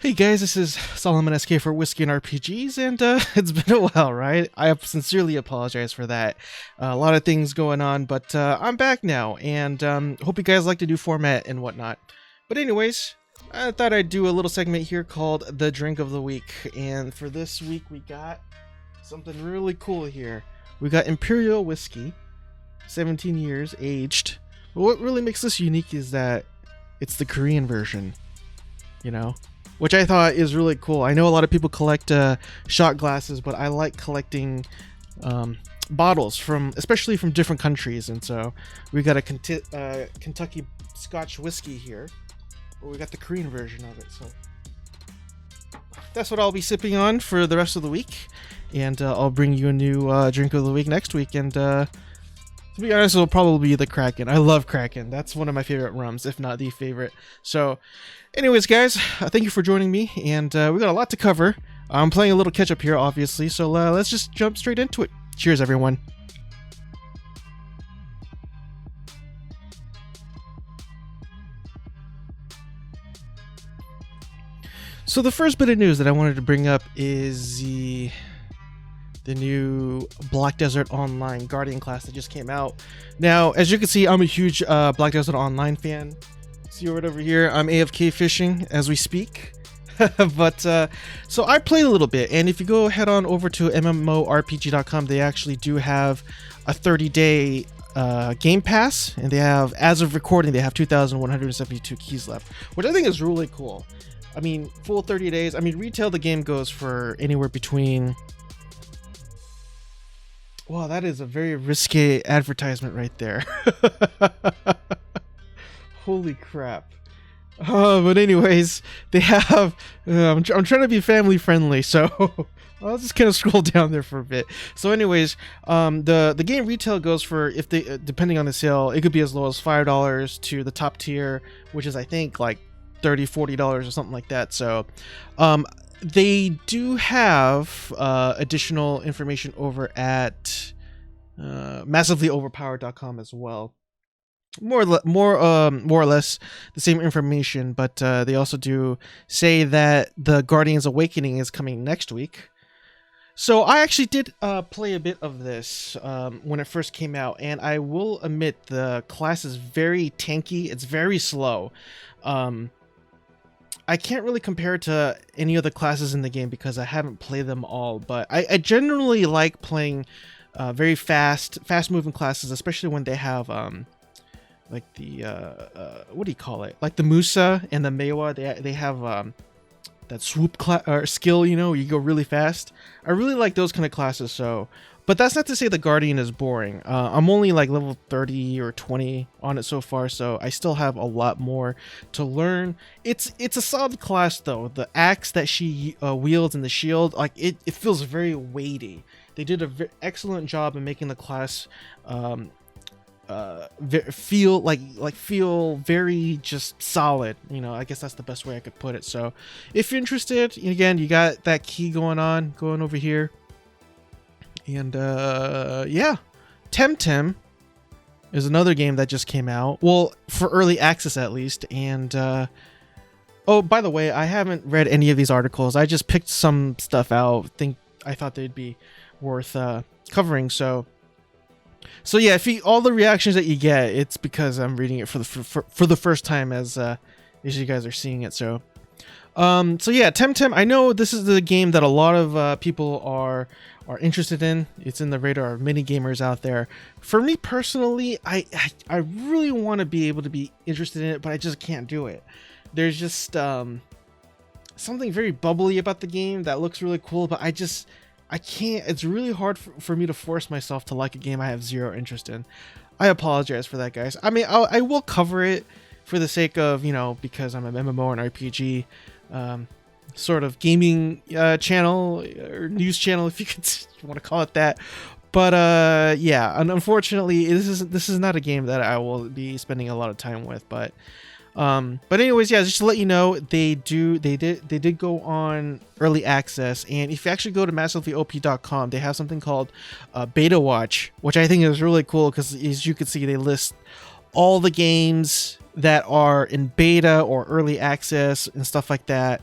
Hey guys, this is Solomon SK for Whiskey and RPGs, and it's been a while, right? I sincerely apologize for that. A lot of things going on, but I'm back now, and hope you guys like the new format and whatnot. But anyways, I thought I'd do a little segment here called The Drink of the Week, and for this week we got something really cool here. We got Imperial Whiskey, 17 years aged. But what really makes this unique is that it's the Korean version, you know? Which I thought is really cool. I know a lot of people collect shot glasses, but I like collecting bottles especially from different countries. And so we got a Kentucky Scotch whiskey here, but we got the Korean version of it. So that's what I'll be sipping on for the rest of the week, and I'll bring you a new drink of the week next week. And to be honest, it'll probably be the Kraken. I love Kraken. That's one of my favorite rums, if not the favorite. So anyways, guys, thank you for joining me, and we got a lot to cover. I'm playing a little catch up here, obviously, so let's just jump straight into it. Cheers, everyone. So the first bit of news that I wanted to bring up is the new Black Desert Online Guardian class that just came out. Now, as you can see, I'm a huge Black Desert Online fan. See right over here, I'm AFK fishing as we speak. But so I played a little bit, and if you go head on over to MMORPG.com, they actually do have a 30-day game pass, and they have, as of recording, they have 2,172 keys left, which I think is really cool. I mean, full 30 days. I mean, retail the game goes for anywhere between... Wow, that is a very risque advertisement right there. Holy crap. But anyways, they have... I'm trying to be family friendly, so I'll just kind of scroll down there for a bit. So anyways, the game retail goes for, if they depending on the sale, it could be as low as $5 to the top tier, which is I think like $30-$40 or something like that. So they do have additional information over at massively-overpowered.com as well. More or less the same information, but they also do say that the Guardian's Awakening is coming next week. So I actually did play a bit of this when it first came out, and I will admit the class is very tanky. It's very slow. I can't really compare it to any other classes in the game because I haven't played them all, but I generally like playing very fast-moving classes, especially when they have like the what do you call it? Like the Musa and the Meiwa, they have that swoop skill, you know, you go really fast. I really like those kind of classes. So, but that's not to say the Guardian is boring. I'm only like level 30 or 20 on it so far, so I still have a lot more to learn. It's a solid class though. The axe that she wields and the shield, like it feels very weighty. They did an excellent job in making the class feel very just solid, you know. I guess that's the best way I could put it. So if you're interested, again, you got that key going over here, and yeah, Temtem is another game that just came out, well, for early access at least. And oh, by the way, I haven't read any of these articles. I just picked some stuff out. I thought they'd be worth covering. So yeah, if all the reactions that you get, it's because I'm reading it for the first time as you guys are seeing it. So yeah, Temtem. I know this is the game that a lot of people are interested in. It's in the radar of many gamers out there. For me personally, I really want to be able to be interested in it, but I just can't do it. There's just something very bubbly about the game that looks really cool, but I can't. It's really hard for me to force myself to like a game I have zero interest in. I apologize for that, guys. I mean, I will cover it for the sake of, you know, because I'm an MMO and RPG sort of gaming channel or news channel, if you want to call it that. But yeah, and unfortunately, this is not a game that I will be spending a lot of time with. But anyways, yeah, just to let you know, they did go on early access, and if you actually go to massivelyop.com, they have something called Beta Watch, which I think is really cool because, as you can see, they list all the games that are in beta or early access and stuff like that.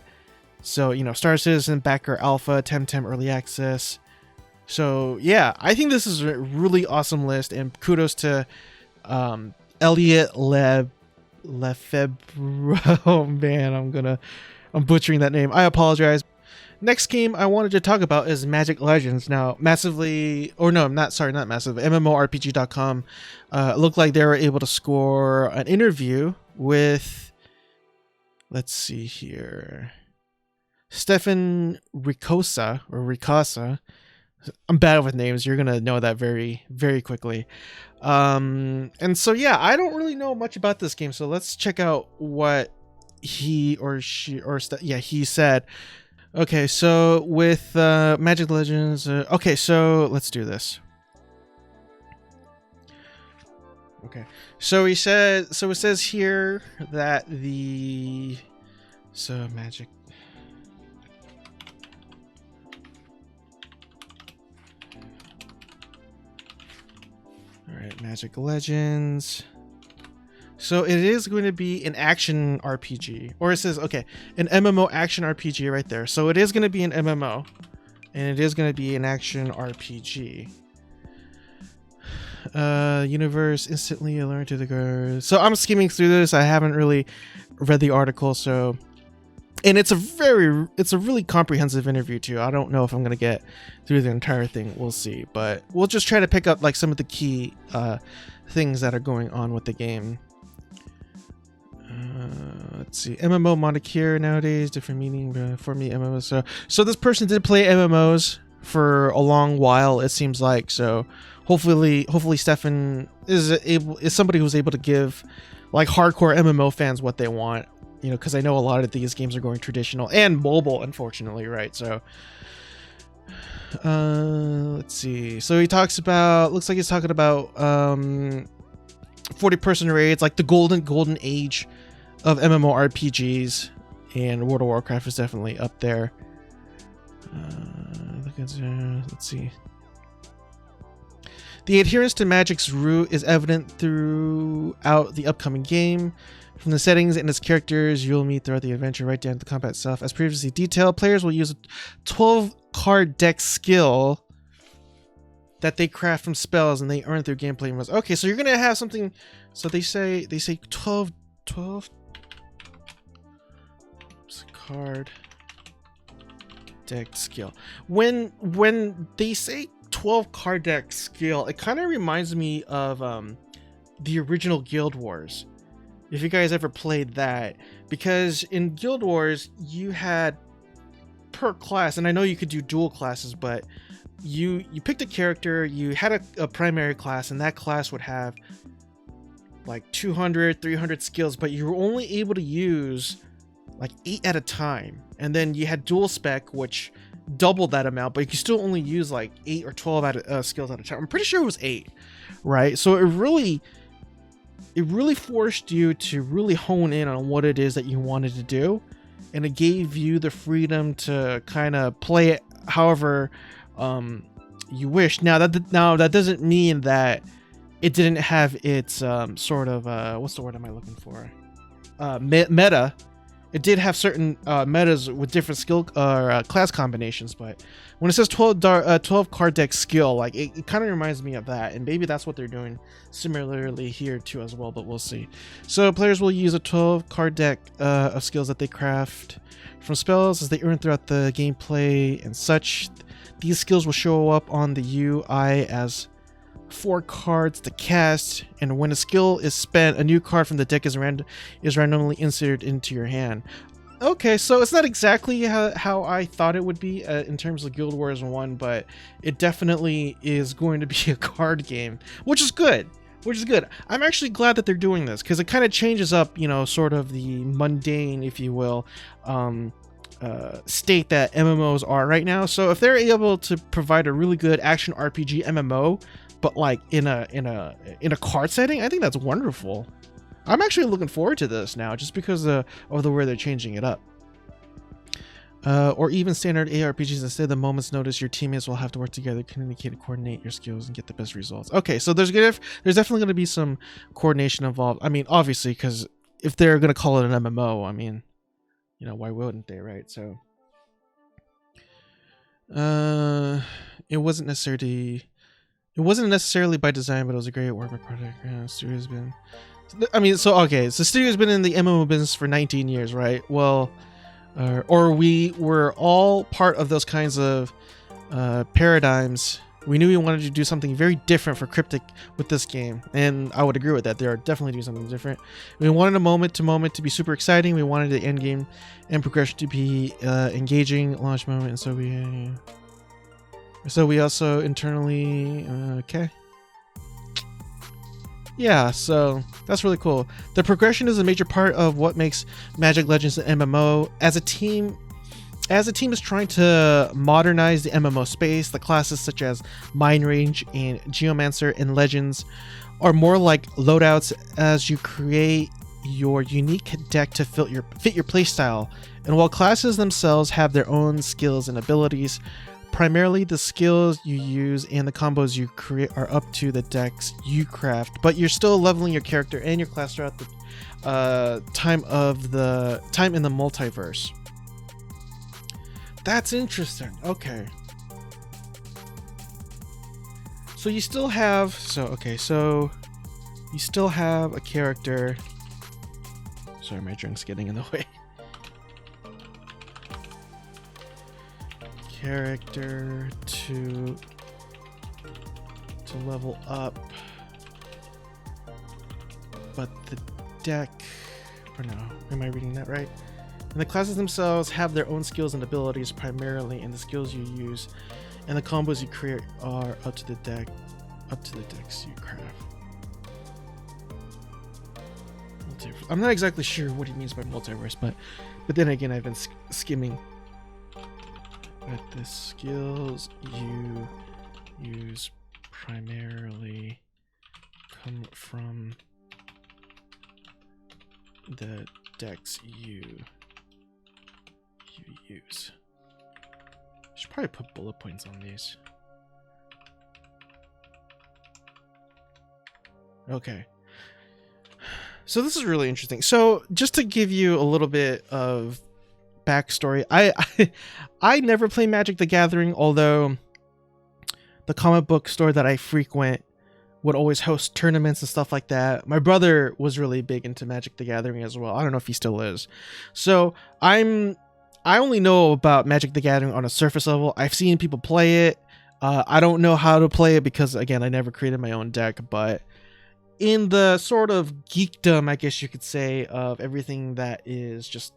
So, you know, Star Citizen, Backer Alpha, Temtem Early Access. So, yeah, I think this is a really awesome list, and kudos to Elliot Lefebvre. Oh man, I'm butchering that name. I apologize. Next game I wanted to talk about is Magic Legends. Now, massively, or no, not massive, MMORPG.com looked like they were able to score an interview with, let's see here, Stefan Ricasa. I'm bad with names. You're going to know that very, very quickly. And so, yeah, I don't really know much about this game. So let's check out what he or she or he said. Okay, so with Magic Legends, okay, so let's do this. Okay, so he said, so it says here that Magic. All right, Magic Legends. So it is going to be an action RPG, or it says, okay, an MMO action RPG right there. So it is going to be an MMO, and it is going to be an action RPG. Universe instantly alert to the guards. So I'm skimming through this. I haven't really read the article, so, and it's a really comprehensive interview too. I don't know if I'm going to get through the entire thing. We'll see, but we'll just try to pick up like some of the key things that are going on with the game. Let's see, MMO moniker nowadays, different meaning for me. MMO. So this person did play MMOs for a long while, it seems like. So hopefully Stefan is somebody who's able to give like hardcore MMO fans what they want. You know, because I know a lot of these games are going traditional and mobile, unfortunately, right? So let's see. So he talks about, looks like he's talking about 40-person raids, like the golden age of MMORPGs, and World of Warcraft is definitely up there. Let's see. The adherence to Magic's root is evident throughout the upcoming game. From the settings and its characters you'll meet throughout the adventure right down to the combat itself. As previously detailed, players will use a 12-card deck skill that they craft from spells, and they earn through gameplay modes. Okay, so you're gonna have something. So they say 12 card deck skill. When they say 12 card deck skill, it kind of reminds me of the original Guild Wars. If you guys ever played that, because in Guild Wars you had per class, and I know you could do dual classes, but you picked a character, you had a primary class, and that class would have like 200, 300 skills, but you were only able to use like 8 at a time. And then you had dual spec, which doubled that amount, but you could still only use like 8 or 12 skills at a time. I'm pretty sure it was 8, right? So it really forced you to really hone in on what it is that you wanted to do, and it gave you the freedom to kind of play it however you wish. Now that doesn't mean that it didn't have its sort of what's the word am I looking for? Meta. It did have certain metas with different skill class combinations, but when it says 12 card deck skill, like it kind of reminds me of that, and maybe that's what they're doing similarly here too as well, but we'll see. So players will use a 12 card deck of skills that they craft from spells as they earn throughout the gameplay and such. These skills will show up on the UI as 4 cards to cast, and when a skill is spent, a new card from the deck is randomly inserted into your hand. Okay, so it's not exactly how I thought it would be in terms of Guild Wars 1, but it definitely is going to be a card game, which is good. I'm actually glad that they're doing this, because it kind of changes up, you know, sort of the mundane, if you will, state that MMOs are right now. So if they're able to provide a really good action RPG MMO, but like in a card setting, I think that's wonderful. I'm actually looking forward to this now, just because of the way they're changing it up. Or even standard ARPGs, instead of the moment's notice, your teammates will have to work together, communicate, and coordinate your skills, and get the best results. Okay, so there's definitely going to be some coordination involved. I mean, obviously, because if they're going to call it an MMO, I mean, You know, why wouldn't they, right? So it wasn't necessarily by design, but it was a great work by project. Studio's been, I mean, so okay, so studio's been in the MMO business for 19 years, right? Well, or we were all part of those kinds of paradigms. We knew we wanted to do something very different for Cryptic with this game, and I would agree with that. They are definitely doing something different. We wanted a moment to be super exciting. We wanted the end game and progression to be engaging, launch moment, and so we also internally okay. Yeah, so that's really cool. The progression is a major part of what makes Magic Legends an MMO. As a team is trying to modernize the MMO space, the classes such as Mind Range and Geomancer and Legends are more like loadouts as you create your unique deck to fit your playstyle. And while classes themselves have their own skills and abilities, primarily the skills you use and the combos you create are up to the decks you craft, but you're still leveling your character and your class throughout the time in the multiverse. That's interesting. Okay. So you still have a character. Sorry, my drink's getting in the way. Character to level up, but the deck, or no, am I reading that right? And the classes themselves have their own skills and abilities primarily, and the skills you use and the combos you create are up to the decks you craft. I'm not exactly sure what he means by multiverse, but then again, I've been skimming. But the skills you use primarily come from the decks you use. I should probably put bullet points on these. Okay. So this is really interesting. So just to give you a little bit of backstory, I never play Magic the Gathering, although the comic book store that I frequent would always host tournaments and stuff like that. My brother was really big into Magic the Gathering as well. I don't know if he still is. So I only know about Magic the Gathering on a surface level. I've seen people play it. I don't know how to play it because, again, I never created my own deck, but in the sort of geekdom, I guess you could say, of everything that is just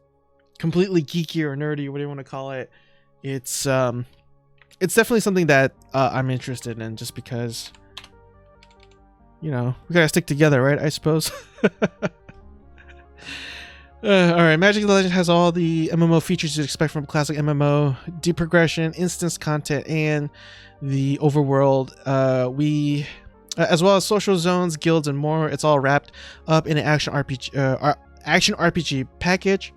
completely geeky or nerdy, what do you want to call it, it's definitely something that I'm interested in, just because, you know, we gotta stick together, right? I suppose. Alright, Magic the Legend has all the MMO features you'd expect from a classic MMO: deep progression, instance content, and the overworld. As well as social zones, guilds, and more. It's all wrapped up in an action RPG package.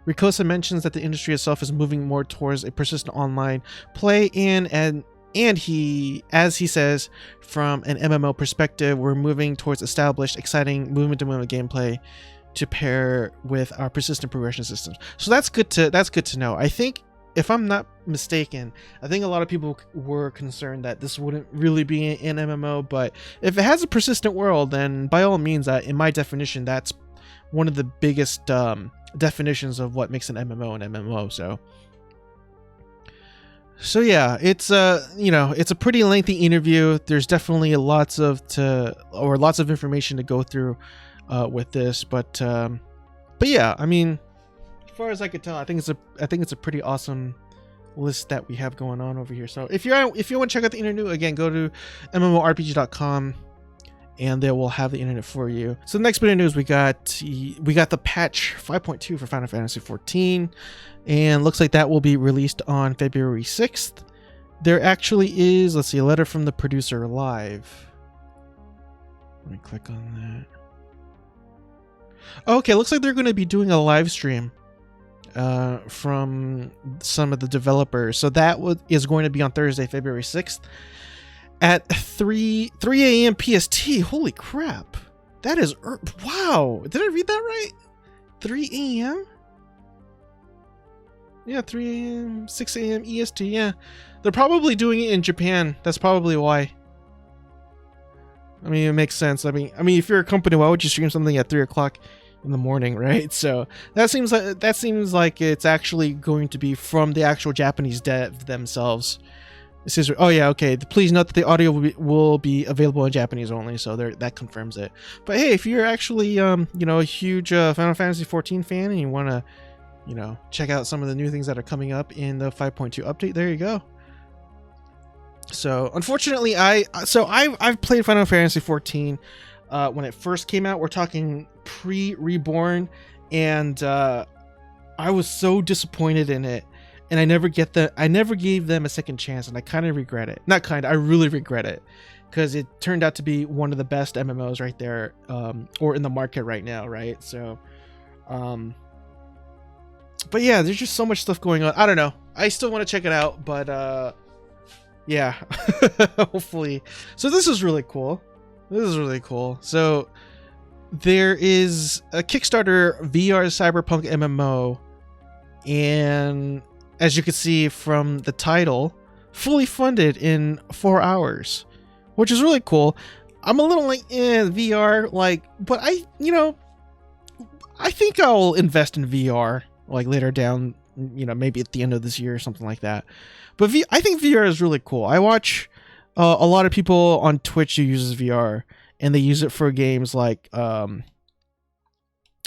Rikosa mentions that the industry itself is moving more towards a persistent online play, and he says, from an MMO perspective, we're moving towards established, exciting movement-to-movement gameplay to pair with our persistent progression systems. So that's good to know. I think, if I'm not mistaken, I think a lot of people were concerned that this wouldn't really be an MMO, but if it has a persistent world, then by all means, in my definition, that's one of the biggest definitions of what makes an MMO an MMO. So yeah, it's it's a pretty lengthy interview. There's definitely lots of information to go through with this, but yeah, I mean, as far as I could tell, I think it's a pretty awesome list that we have going on over here. So if you want to check out the internet, again, go to MMORPG.com. and they will have the internet for you. So the next bit of news, we got the patch 5.2 for Final Fantasy XIV, and looks like that will be released on February 6th. There actually is, let's see, a letter from the producer live. Let me click on that. Okay, looks like they're going to be doing a live stream from some of the developers. So that is going to be on Thursday, February 6th. At 3 a.m. PST. Holy crap. That is... wow. Did I read that right? 3 a.m.? Yeah, 3 a.m., 6 a.m. EST. Yeah, they're probably doing it in Japan. That's probably why. I mean, it makes sense. I mean, if you're a company, why would you stream something at 3 o'clock in the morning, right? So that seems like it's actually going to be from the actual Japanese dev themselves. It says, oh yeah, okay. Please note that the audio will be available in Japanese only. So that confirms it. But hey, if you're actually you know, a huge Final Fantasy 14 fan and you want to, you know, check out some of the new things that are coming up in the 5.2 update, there you go. So unfortunately, I've played Final Fantasy 14 when it first came out. We're talking pre-Reborn, and I was so disappointed in it, and I never gave them a second chance, and I kind of regret it. I really regret it, because it turned out to be one of the best MMOs right there, or in the market right now, right? So, but yeah, there's just so much stuff going on. I don't know. I still want to check it out, but yeah, hopefully. So this is really cool. So there is a Kickstarter VR Cyberpunk Mmo, and as you can see from the title, fully funded in 4 hours, which is really cool. I'm a little like, VR, like, but I think I'll invest in VR like later down, you know, maybe at the end of this year or something like that. But I think VR is really cool. I watch a lot of people on Twitch who uses VR, and they use it for games like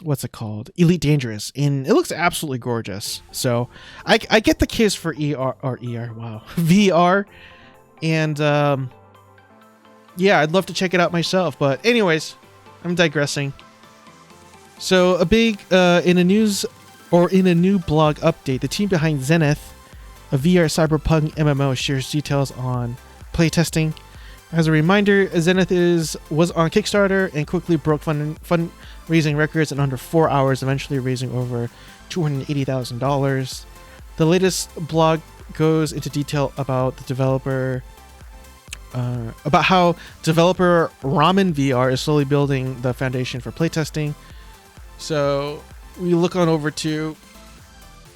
what's it called, Elite Dangerous, and it looks absolutely gorgeous. So I get the kiss for VR, and yeah, I'd love to check it out myself. But anyways, I'm digressing. So a big in a new blog update, the team behind Zenith, a VR Cyberpunk MMO, shares details on playtesting. As a reminder, Zenith was on Kickstarter and quickly broke fundraising records in under 4 hours, eventually raising over $280,000. The latest blog goes into detail about the developer, about how developer Ramen VR is slowly building the foundation for playtesting. So we look on over to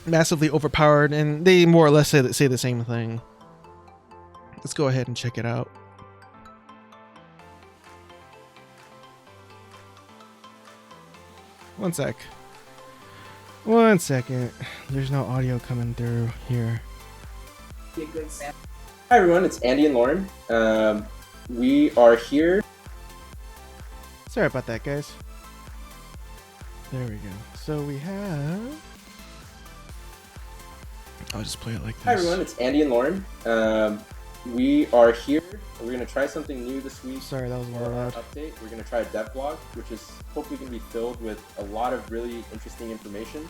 massively overpowered, and they more or less say the same thing. Let's go ahead and check it out. One second. There's no audio coming through here. Hi everyone, it's Andy and Lauren. We are here. Sorry about that, guys. There we go. So we have... I'll just play it like this. Hi everyone, it's Andy and Lauren. We are here. We're going to try something new this week. Sorry, that was a little loud. Update. We're going to try a dev blog, which is hopefully going to be filled with a lot of really interesting information.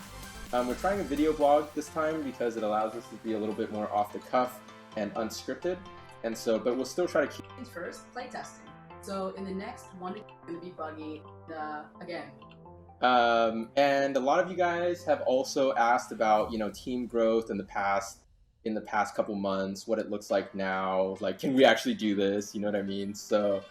We're trying a video blog this time because it allows us to be a little bit more off the cuff and unscripted. And so, but we'll still try to keep... First, playtesting. So in the next one, it's going to be buggy again. And a lot of you guys have also asked about, you know, team growth in the past couple months, what it looks like now, like, can we actually do this? You know what I mean? So,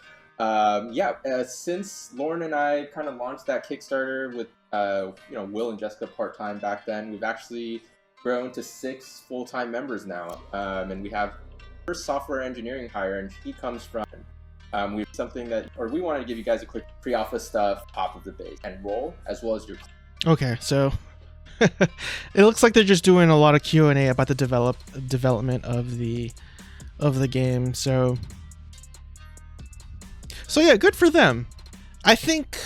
since Lauren and I kind of launched that Kickstarter with, you know, Will and Jessica part-time back then, we've actually grown to 6 full-time members now. And we have first software engineering hire, and he comes from, we have something that, or we wanted to give you guys a quick pre-alpha stuff, top of the base, and roll, as well as your... Okay, so it looks like they're just doing a lot of Q&A about the development of the game. So yeah, good for them. I think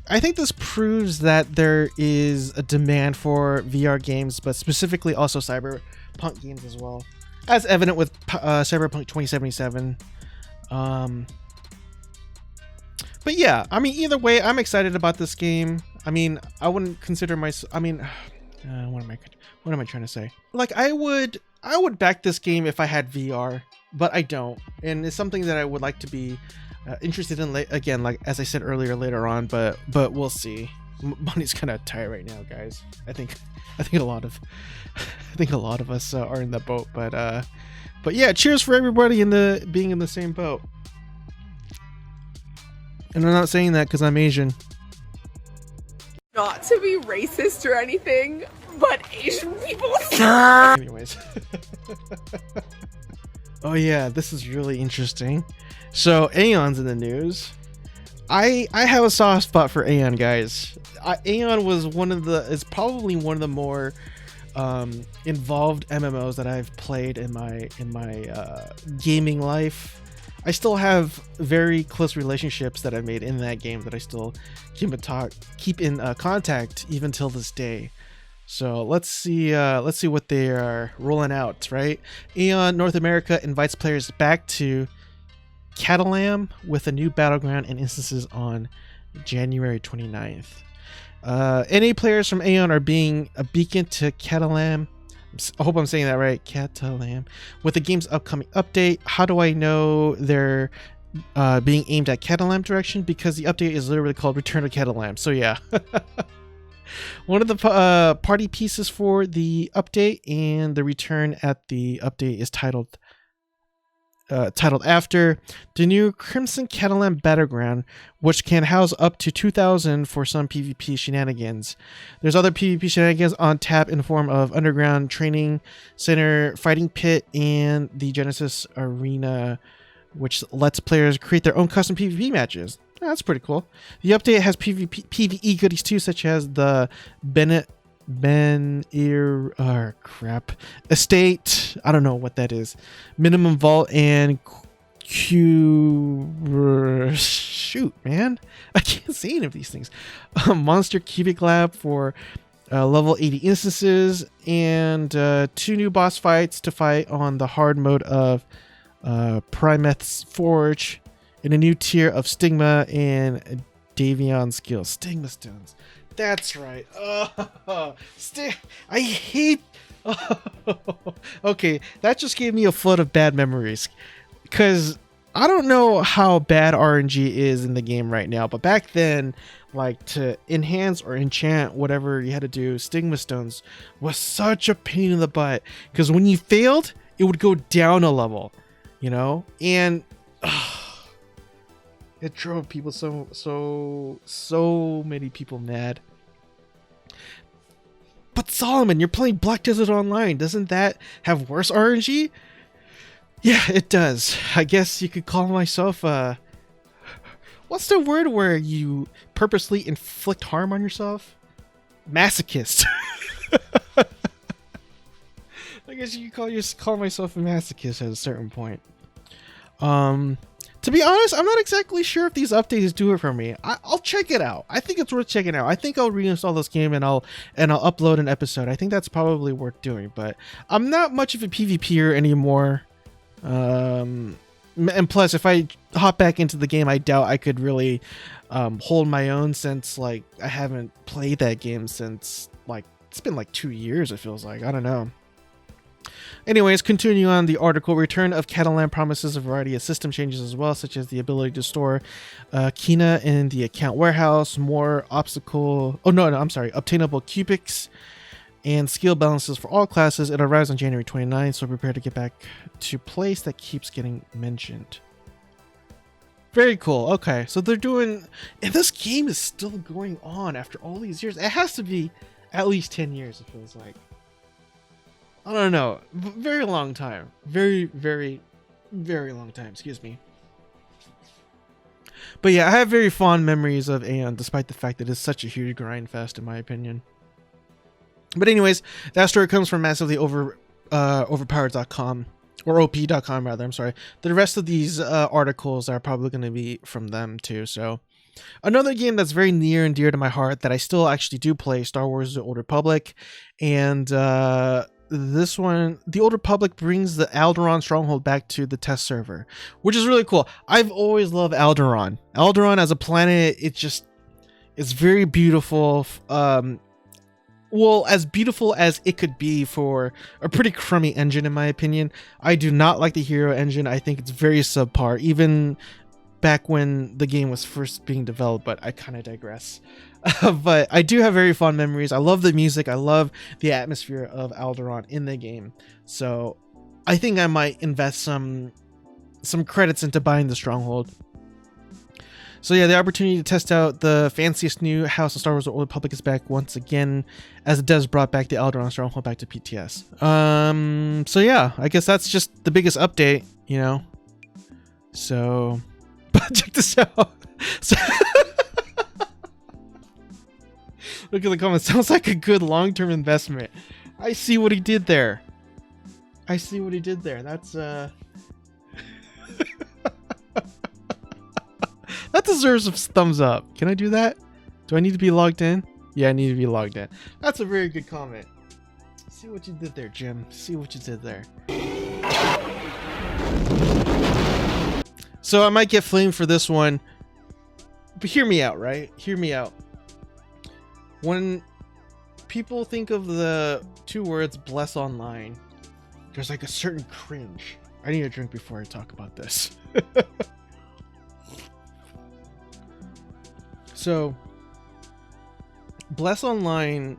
this proves that there is a demand for VR games, but specifically also Cyberpunk games as well, as evident with Cyberpunk 2077. But yeah, I mean, either way, I'm excited about this game. I mean, I wouldn't consider myself... I mean, what am I trying to say? Like, I would back this game if I had VR, but I don't. And it's something that I would like to be interested in, again, like, as I said earlier, later on, but we'll see. Money's kind of tight right now, guys. I think a lot of us are in that boat, but yeah, cheers for everybody being in the same boat. And I'm not saying that because I'm Asian. Not to be racist or anything, but Asian people. Anyways. Oh yeah, this is really interesting. So Aeon's in the news. I have a soft spot for Aeon, guys. Aeon was is probably one of the more involved MMOs that I've played in my gaming life. I still have very close relationships that I made in that game that I still keep in contact even till this day. So let's see what they are rolling out. Right, Aeon North America invites players back to Catalam with a new battleground and instances on January 29th. NA players from Aeon are being a beacon to Catalam. I hope I'm saying that right. Catalam. With the game's upcoming update. How do I know they're being aimed at Catalam direction? Because the update is literally called Return to Catalam. So yeah. One of the party pieces for the update and the return at the update is titled after the new Crimson Catalan Battleground, which can house up to 2,000 for some PvP shenanigans. There's other PvP shenanigans on tap in the form of Underground Training Center, Fighting Pit, and the Genesis Arena, which lets players create their own custom PvP matches. Oh, that's pretty cool. The update has PvE goodies too, such as the estate. I don't know what that is. Minimum vault and shoot, man, I can't say any of these things. Monster Cubic Lab for level 80 instances, and 2 new boss fights to fight on the hard mode of Primeth's Forge, and a new tier of Stigma and Davion skills. Stigma stones. That's right. Oh, I hate. Oh, okay, that just gave me a flood of bad memories. Because I don't know how bad RNG is in the game right now, but back then, like, to enhance or enchant whatever you had to do, Stigma stones was such a pain in the butt. Because when you failed, it would go down a level, you know, and it drove people so many people mad. But Solomon, you're playing Black Desert Online. Doesn't that have worse RNG? Yeah, it does. I guess you could call myself what's the word where you purposely inflict harm on yourself? Masochist. I guess you could call myself a masochist at a certain point. To be honest, I'm not exactly sure if these updates do it for me. I'll check it out. I think it's worth checking out. I think I'll reinstall this game and I'll upload an episode. I think that's probably worth doing, but I'm not much of a PvPer anymore. And plus, if I hop back into the game, I doubt I could really hold my own, since like I haven't played that game since like it's been like 2 years. It feels like, I don't know. Anyways, continuing on the article, Return of Catalan promises a variety of system changes as well, such as the ability to store Kina in the account warehouse, more obtainable cubics, and skill balances for all classes. It arrives on January 29th, so prepare to get back to place that keeps getting mentioned. Very cool. Okay, so they're doing, and this game is still going on after all these years. It has to be at least 10 years, it feels like. I don't know. Very long time. Very, very, very long time. Excuse me. But yeah, I have very fond memories of Aeon, despite the fact that it's such a huge grind fest, in my opinion. But anyways, that story comes from massively overpowered.com, or op.com rather. I'm sorry. The rest of these articles are probably going to be from them too. So another game that's very near and dear to my heart that I still actually do play, Star Wars: The Old Republic, and this one, the Old Republic brings the Alderaan stronghold back to the test server, which is really cool. I've always loved Alderaan. Alderaan as a planet, it's very beautiful. Well, as beautiful as it could be for a pretty crummy engine, in my opinion. I do not like the hero engine. I think it's very subpar, even back when the game was first being developed, but I kind of digress. But I do have very fond memories. I love the music. I love the atmosphere of Alderaan in the game. So I think I might invest some credits into buying the stronghold. So yeah, the opportunity to test out the fanciest new house of Star Wars: The Old Republic is back once again, as it does brought back the Alderaan Stronghold back to PTS. So yeah, I guess that's just the biggest update, you know. So, but check this out. So look at the comments. Sounds like a good long-term investment. I see what he did there. I see what he did there. That's that deserves a thumbs up. Can I do that? Do I need to be logged in? Yeah, I need to be logged in. That's a very good comment. See what you did there, Jim. See what you did there. So I might get flamed for this one, but hear me out, right? Hear me out. When people think of the two words bless online, there's like a certain cringe. I need a drink before I talk about this. So, Bless Online,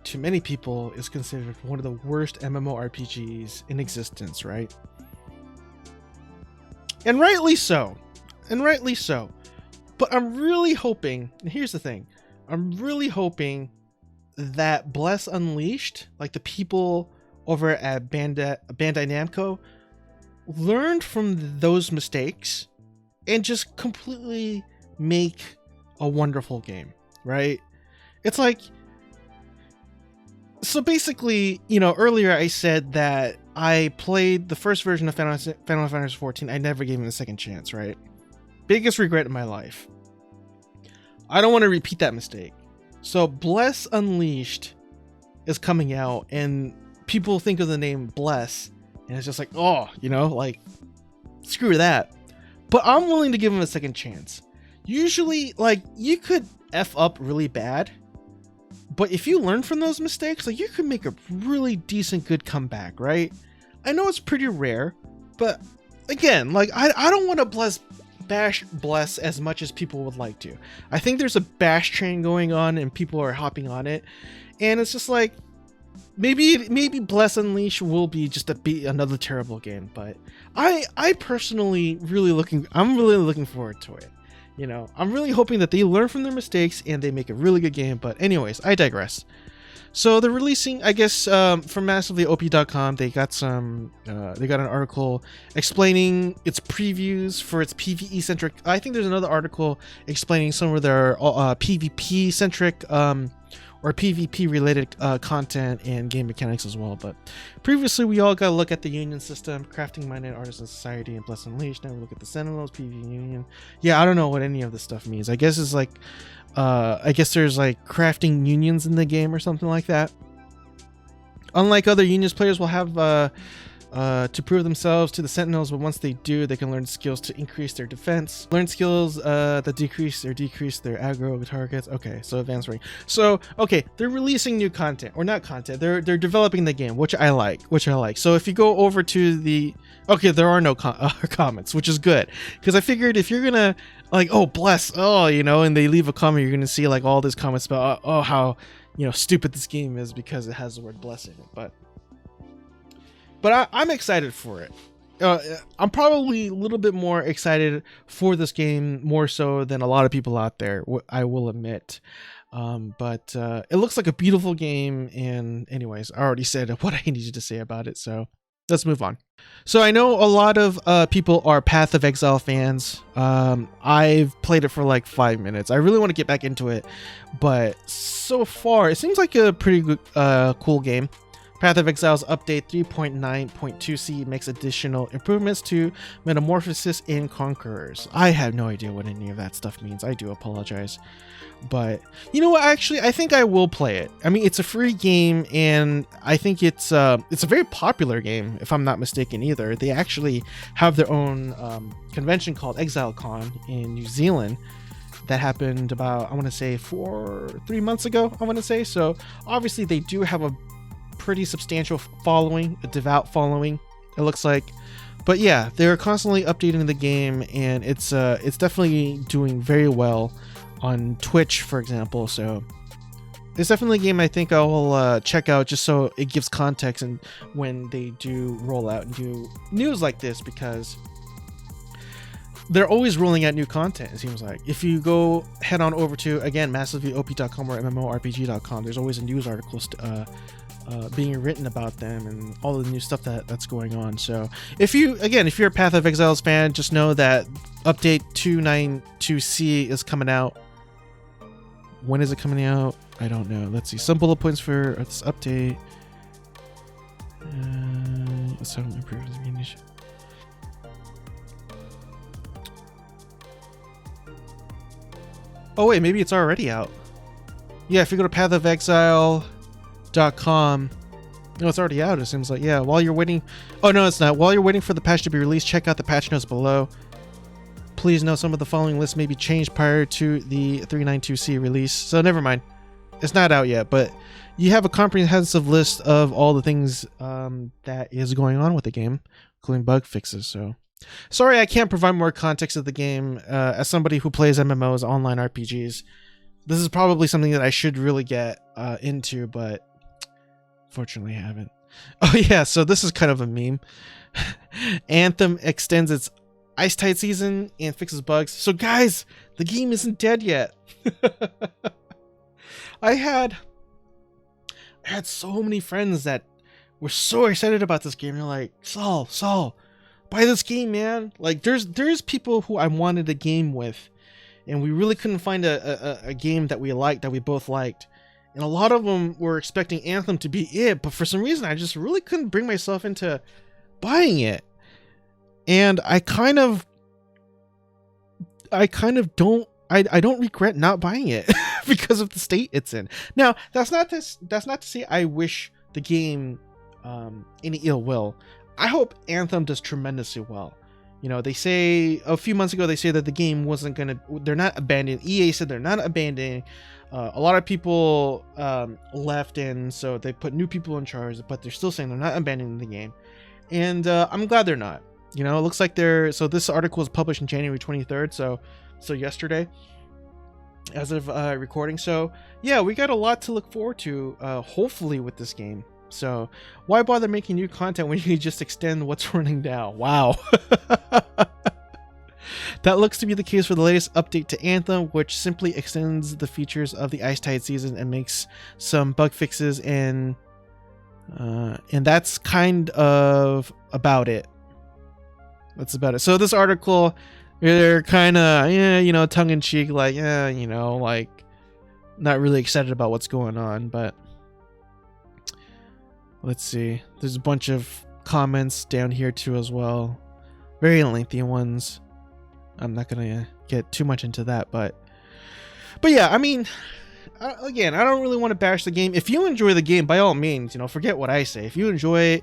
to many people, is considered one of the worst MMORPGs in existence, right? And rightly so. And rightly so. But I'm really hoping, and here's the thing, I'm really hoping that Bless Unleashed, like the people over at Bandai Namco, learned from those mistakes and just completely make a wonderful game, right? It's like, so basically, you know, earlier I said that I played the first version of Final Fantasy XIV. I never gave him a second chance, right? Biggest regret in my life. I don't want to repeat that mistake. So Bless Unleashed is coming out, and people think of the name Bless, and it's just like, oh, you know, like, screw that. But I'm willing to give him a second chance. Usually, like, you could F up really bad, but if you learn from those mistakes, like, you could make a really decent, good comeback, right? I know it's pretty rare, but again, like, I don't want to bash Bless as much as people would like to. I think there's a bash train going on and people are hopping on it, and it's just like, maybe Bless Unleashed will be just another terrible game, but I personally I'm really looking forward to it. You know, I'm really hoping that they learn from their mistakes and they make a really good game. But anyways, I digress. So they're releasing, I guess, from massivelyop.com, they got an article explaining its previews for its PvE centric. I think there's another article explaining some of their PvP centric or PvP related content and game mechanics as well. But previously, we all got to look at the Union system, Crafting Minded Artisan Society, and Bless Unleashed. Now we look at the Sentinels, PvP Union. Yeah, I don't know what any of this stuff means. I guess it's like, I guess there's like crafting unions in the game or something like that. Unlike other Unions, players will have to prove themselves to the Sentinels, but once they do, they can learn skills to increase their defense. Learn skills that decrease their aggro targets. Okay, so advanced rank. So, okay, they're releasing new content, or not content. They're developing the game, which I like. So if you go over to the, okay, there are no comments, which is good, because I figured if you're gonna like, oh, Bless, oh, you know, and they leave a comment, you're gonna see like all these comments about oh how, you know, stupid this game is because it has the word Bless in it, but I'm excited for it. I'm probably a little bit more excited for this game, more so than a lot of people out there, I will admit. But it looks like a beautiful game, and anyways, I already said what I needed to say about it, so let's move on. So I know a lot of people are Path of Exile fans. I've played it for like 5 minutes. I really want to get back into it, but so far it seems like a pretty good, cool game. Path of Exile's update 3.9.2c makes additional improvements to Metamorphosis in Conquerors. I have no idea what any of that stuff means. I do apologize. But you know what? Actually, I think I will play it. I mean, it's a free game, and I think it's a very popular game, if I'm not mistaken either. They actually have their own convention called ExileCon in New Zealand that happened about, I want to say 3 months ago, I want to say. So obviously they do have a pretty substantial following, a devout following, it looks like. But yeah, they're constantly updating the game, and it's definitely doing very well on Twitch, for example. So it's definitely a game I think I will check out, just so it gives context and when they do roll out and do news like this, because they're always rolling out new content, it seems like. If you go head on over to, again, massivelyop.com or MMORPG.com, there's always a news article being written about them and all the new stuff that's going on. So if you're a Path of Exiles fan, just know that update 292C is coming out. When is it coming out? I don't know. Let's see. Some bullet points for this update. Let's have improve the ammunition. Oh wait, maybe it's already out. Yeah, if you go to pathofexile.com, no, it's already out. It seems like, yeah. While you're waiting, oh no, it's not. While you're waiting for the patch to be released, check out the patch notes below. Please note some of the following lists may be changed prior to the 392C release. So never mind, it's not out yet, but you have a comprehensive list of all the things that is going on with the game, including bug fixes. So sorry I can't provide more context of the game. As somebody who plays MMOs, online RPGs, this is probably something that I should really get into, but fortunately I haven't. Oh yeah, so this is kind of a meme. Anthem extends its ice tide season and fixes bugs. So guys, the game isn't dead yet. I had so many friends that were so excited about this game. They're like, Saul, buy this game, man. Like there's people who I wanted a game with, and we really couldn't find a game that we both liked. And a lot of them were expecting Anthem to be it, but for some reason I just really couldn't bring myself into buying it. And I don't regret not buying it because of the state it's in. Now, that's not to say I wish the game any ill will. I hope Anthem does tremendously well. You know, they say a few months ago, they say that the game they're not abandoning. EA said they're not abandoning. A lot of people left, and so they put new people in charge, but they're still saying they're not abandoning the game. And I'm glad they're not. You know, it looks like so this article was published on January 23rd, so yesterday, as of recording. So yeah, we got a lot to look forward to, hopefully, with this game. So why bother making new content when you can just extend what's running now? Wow. That looks to be the case for the latest update to Anthem, which simply extends the features of the ice tide season and makes some bug fixes, and that's kind of about it. That's about it. So this article, they're kind of, tongue-in-cheek, like, like, not really excited about what's going on, but let's see. There's a bunch of comments down here too as well. Very lengthy ones. I'm not going to get too much into that, but yeah, I mean, again, I don't really want to bash the game. If you enjoy the game, by all means, forget what I say. If you enjoy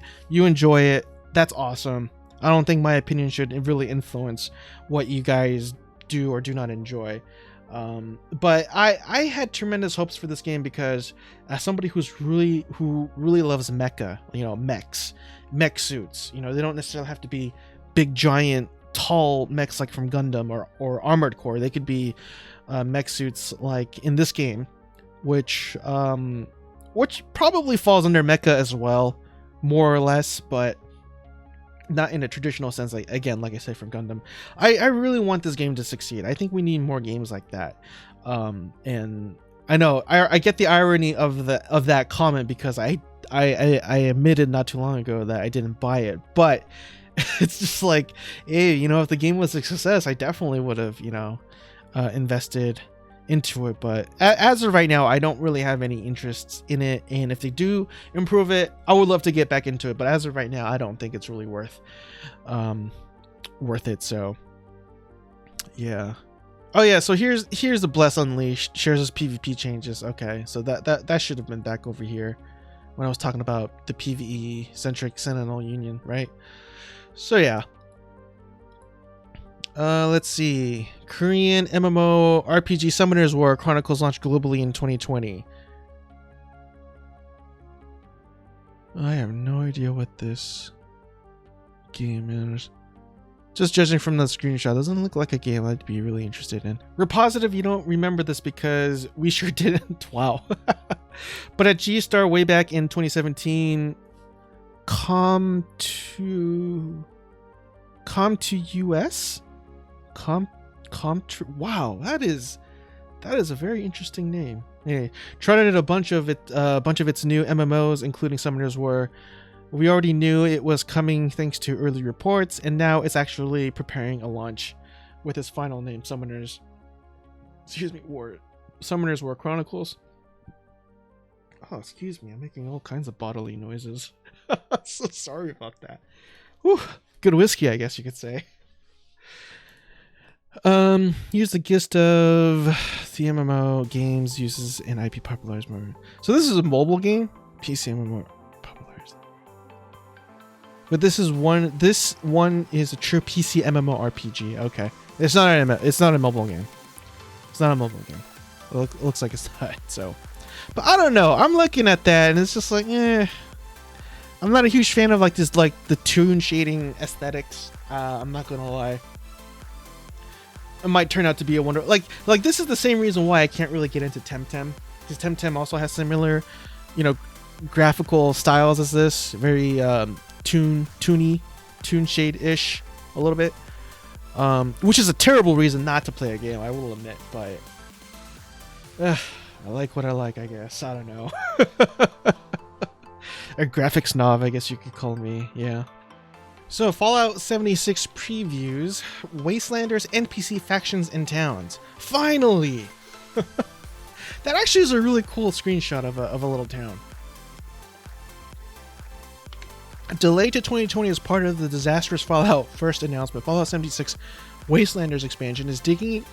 it, that's awesome. I don't think my opinion should really influence what you guys do or do not enjoy. But I had tremendous hopes for this game because as somebody who really loves mecha, mech suits, they don't necessarily have to be big, giant, tall mechs like from Gundam or Armored Core. They could be mech suits like in this game, which probably falls under mecha as well, more or less, but not in a traditional sense, like I said, from Gundam. I really want this game to succeed. I think we need more games like that. And I know I get the irony of that comment because I admitted not too long ago that I didn't buy it, but it's just like, hey, if the game was a success, I definitely would have invested into it. But as of right now, I don't really have any interests in it, and if they do improve it, I would love to get back into it, but as of right now, I don't think it's really worth it. So yeah. Oh yeah, so here's the Bless Unleashed shares his PvP changes. Okay, so that should have been back over here when I was talking about the PvE centric Sentinel Union, right? So yeah. Let's see. Korean MMO RPG Summoners War Chronicles launched globally in 2020. I have no idea what this game is. Just judging from the screenshot, doesn't look like a game I'd be really interested in. We're positive you don't remember this because we sure didn't. Wow. But at G-Star way back in 2017, Com to US Wow, that is a very interesting name. Anyway, tried a bunch of its new MMOs, including Summoners War. We already knew it was coming thanks to early reports, and now it's actually preparing a launch with its final name, Summoners War Chronicles. Oh, excuse me, I'm making all kinds of bodily noises. So sorry about that. Whew, good whiskey, I guess you could say. Use the gist of the MMO games uses an IP popularized more. So this is a mobile game, PC MMO popularized. But this one is a true PC MMORPG. Okay, it's not a mobile game. It's not a mobile game. It looks like it's not. So, but I don't know. I'm looking at that and it's just like, I'm not a huge fan of like this, like the toon shading aesthetics. I'm not gonna lie. It might turn out to be a wonder. Like this is the same reason why I can't really get into Temtem, because Temtem also has similar, graphical styles as this. Very toon shade-ish a little bit. Which is a terrible reason not to play a game, I will admit, but I like what I like, I guess. I don't know. A graphic snob, I guess you could call me. Yeah. So, Fallout 76 previews, Wastelanders, NPC factions and towns. Finally! That actually is a really cool screenshot of a little town. Delayed to 2020 as part of the disastrous Fallout first announcement, Fallout 76 Wastelanders expansion is digging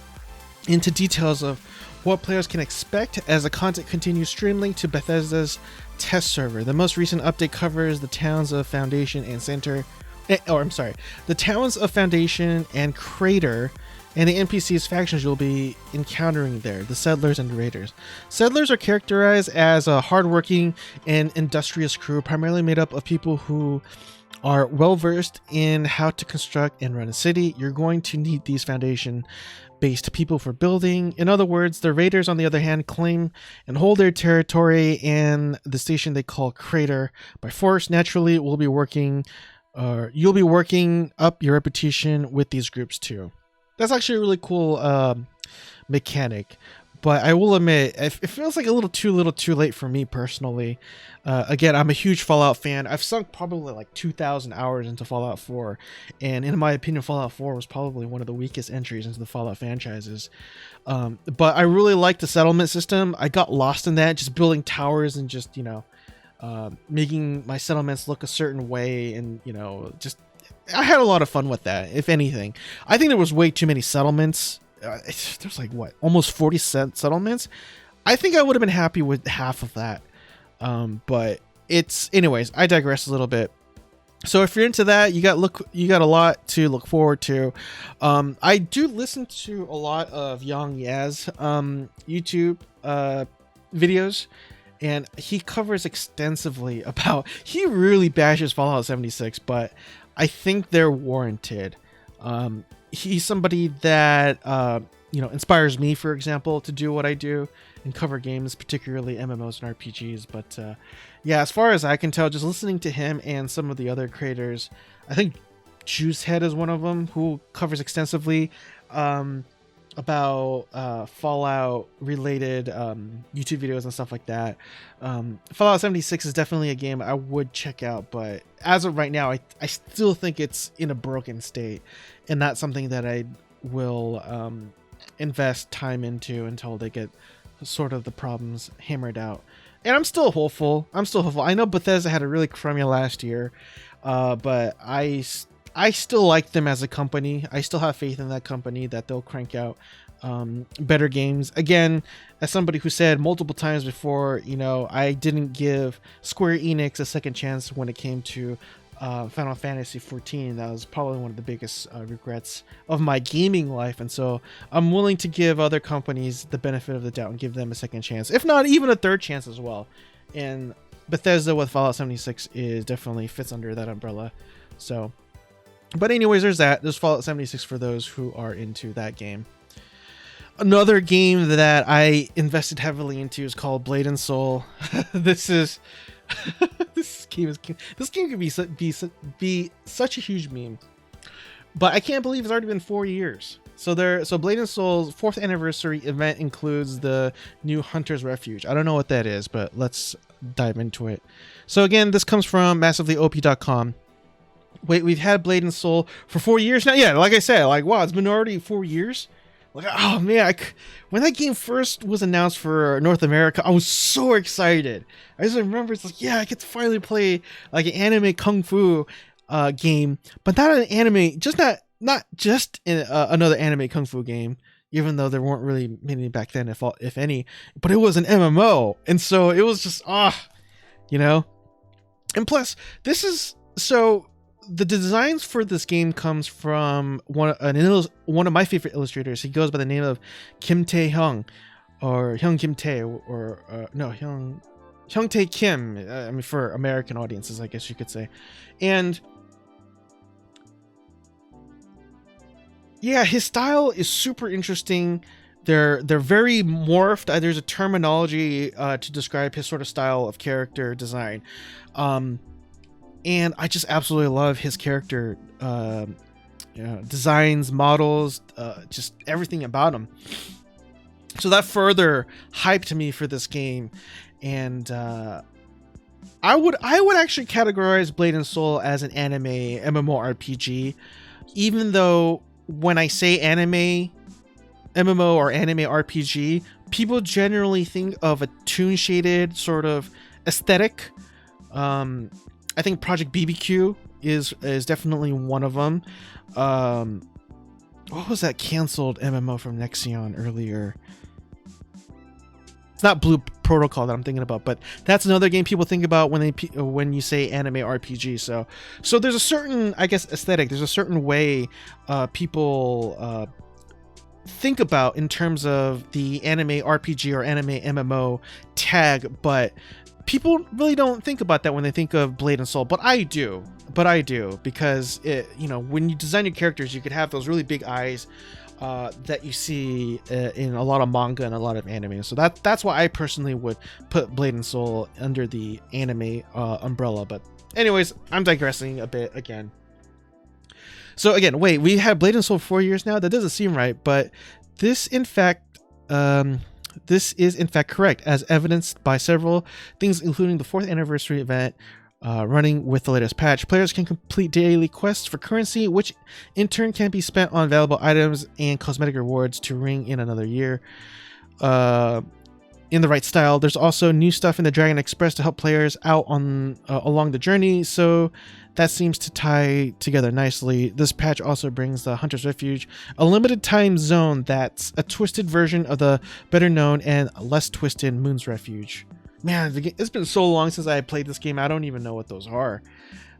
into details of what players can expect as the content continues streaming to Bethesda's test server. The most recent update covers the towns of Foundation and Center. The towns of Foundation and Crater, and the NPCs factions you'll be encountering there, the Settlers and the Raiders. Settlers are characterized as a hardworking and industrious crew, primarily made up of people who are well-versed in how to construct and run a city. You're going to need these Foundation-based people for building. In other words, the Raiders, on the other hand, claim and hold their territory and the station they call Crater by force. Naturally, you'll be working up your reputation with these groups too. That's actually a really cool mechanic, but I will admit it feels like a little too late for me personally. Again, I'm a huge Fallout fan. I've sunk probably like 2,000 hours into Fallout 4, and in my opinion, Fallout 4 was probably one of the weakest entries into the Fallout franchises. But I really like the settlement system. I got lost in that, just building towers and just making my settlements look a certain way, and I had a lot of fun with that. If anything, I think there was way too many settlements. There's like almost 40 settlements. I think I would have been happy with half of that. But anyways, I digress a little bit. So if you're into that, you got a lot to look forward to. I do listen to a lot of Yang Yaz YouTube videos, and he covers extensively about, he really bashes Fallout 76, but I think they're warranted. He's somebody that inspires me, for example, to do what I do and cover games, particularly MMOs and RPGs. But yeah, as far as I can tell, just listening to him and some of the other creators, I think Juicehead is one of them, who covers extensively about Fallout related YouTube videos and stuff like that. Fallout 76 is definitely a game I would check out, but as of right now, I still think it's in a broken state, and not something that I will invest time into until they get sort of the problems hammered out. And I'm still hopeful. I know Bethesda had a really crummy last year, but I still like them as a company. I still have faith in that company that they'll crank out better games. Again, as somebody who said multiple times before, I didn't give Square Enix a second chance when it came to Final Fantasy XIV. That was probably one of the biggest regrets of my gaming life, and so I'm willing to give other companies the benefit of the doubt and give them a second chance, if not even a third chance as well. And Bethesda with Fallout 76 definitely fits under that umbrella. So, but anyways, there's Fallout 76 for those who are into that game. Another game that I invested heavily into is called Blade and Soul. This game could be such a huge meme, but I can't believe it's already been 4 years So Blade and Soul's 4th anniversary event includes the new Hunter's Refuge. I don't know what that is, but let's dive into it. So again, this comes from massivelyop.com. Wait, we've had Blade and Soul for 4 years now? Yeah, like I said, like, wow, it's been already 4 years? Like, oh man, when that game first was announced for North America, I was so excited. I just remember, it's like, yeah, I get to finally play like an anime kung fu game, but not an anime, not just in another anime kung fu game, even though there weren't really many back then, if any, but it was an MMO, and so it was just you know. And plus, this is so. The designs for this game comes from one of my favorite illustrators. He goes by the name of Kim Tae-hyung, or Hyung Kim Tae, or no, Hyung Tae Kim. I mean, for American audiences, I guess you could say. And yeah, his style is super interesting. They're very morphed. There's a terminology to describe his sort of style of character design. And I just absolutely love his character designs, models, just everything about him. So that further hyped me for this game. And I would actually categorize Blade and Soul as an anime MMORPG, even though when I say anime MMO or anime RPG, people generally think of a toon shaded sort of aesthetic. I think Project BBQ is definitely one of them. What was that canceled MMO from Nexion earlier? It's not Blue Protocol that I'm thinking about, but that's another game people think about when you say anime RPG. So there's a certain, I guess, aesthetic. There's a certain way people think about in terms of the anime RPG or anime MMO tag, but people really don't think about that when they think of Blade and Soul, but I do because when you design your characters, you could have those really big eyes that you see in a lot of manga and a lot of anime. So that's why I personally would put Blade and Soul under the anime umbrella. But anyways, I'm digressing a bit again. So again, wait, we had Blade and Soul 4 years now? That doesn't seem right, but this in fact this is in fact correct, as evidenced by several things, including the 4th anniversary event running with the latest patch. Players can complete daily quests for currency, which in turn can be spent on valuable items and cosmetic rewards to ring in another year. In the right style, there's also new stuff in the Dragon Express to help players out on along the journey, so that seems to tie together nicely. This patch also brings the Hunter's Refuge, a limited time zone that's a twisted version of the better known and less twisted Moon's Refuge. Man, it's been so long since I played this game, I don't even know what those are.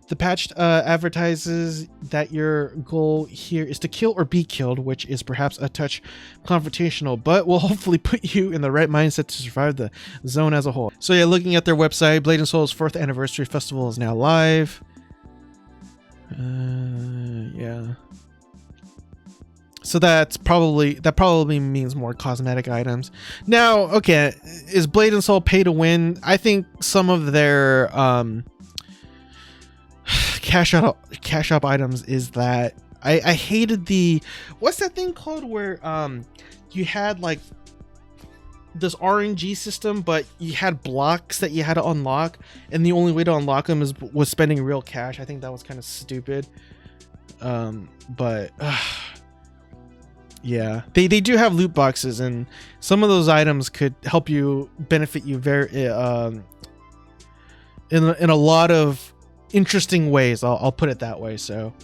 The patch advertises that your goal here is to kill or be killed, which is perhaps a touch confrontational, but will hopefully put you in the right mindset to survive the zone as a whole. So yeah, looking at their website, Blade and Soul's 4th anniversary festival is now live. Yeah. So that probably means more cosmetic items. Now, okay, is Blade and Soul pay to win? I think some of their cash up items is that I hated the, what's that thing called where you had like this RNG system, but you had blocks that you had to unlock, and the only way to unlock them was spending real cash. I think that was kind of stupid. But yeah, they do have loot boxes, and some of those items could help you benefit you very in a lot of interesting ways. I'll put it that way. So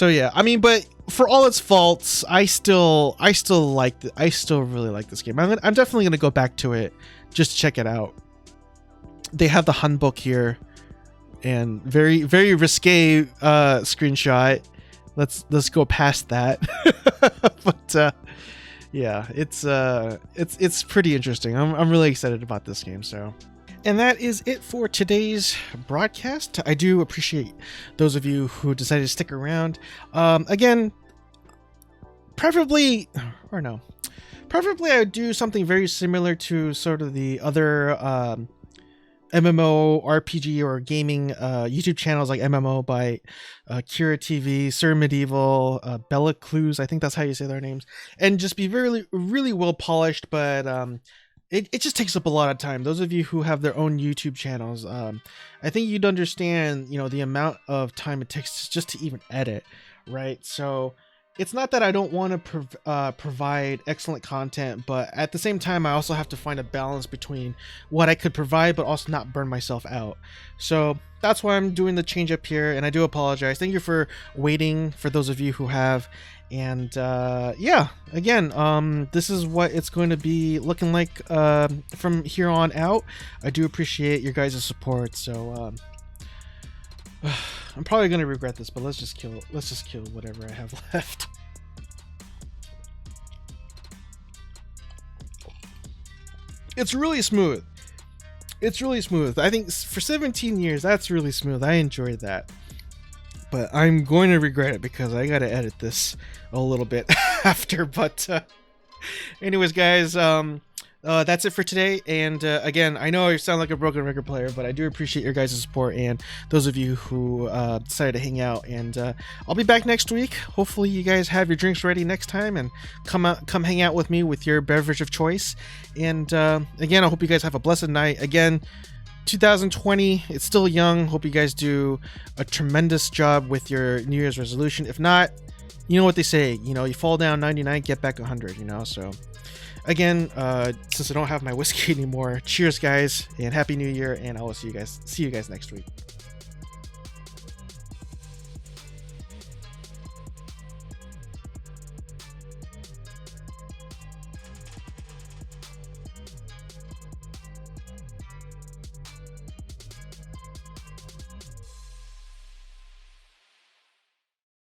yeah, I mean, but for all its faults, I still really like this game. I'm definitely gonna go back to it just to check it out. They have the handbook here, and very very risque screenshot. Let's go past that. But yeah, it's pretty interesting. I'm really excited about this game. So. And that is it for today's broadcast. I do appreciate those of you who decided to stick around. Again, preferably I would do something very similar to sort of the other MMO RPG or gaming YouTube channels like MMO by Kira TV, Sir Medieval, Bella Clues, I think that's how you say their names, and just be really, really well polished, but it just takes up a lot of time. Those of you who have their own YouTube channels, I think you'd understand, you know, the amount of time it takes just to even edit, right? So it's not that I don't want to provide excellent content, but at the same time, I also have to find a balance between what I could provide, but also not burn myself out. So that's why I'm doing the change up here, and I do apologize. Thank you for waiting, for those of you who have. And yeah, again, this is what it's going to be looking like from here on out. I do appreciate your guys' support. So I'm probably gonna regret this, but let's just kill whatever I have left. It's really smooth. It's really smooth. I think for 17 years, that's really smooth. I enjoyed that. But I'm going to regret it because I gotta edit this a little bit after. But anyways, guys, that's it for today. And again, I know I sound like a broken record player, but I do appreciate your guys' support and those of you who decided to hang out. And I'll be back next week. Hopefully you guys have your drinks ready next time and come hang out with me with your beverage of choice. And again, I hope you guys have a blessed night. Again, 2020, it's still young. Hope you guys do a tremendous job with your New Year's resolution. If not, you know what they say, you know, you fall down 99, get back 100, you know. So again, since I don't have my whiskey anymore, cheers guys, and happy new year, and I will see you guys next week.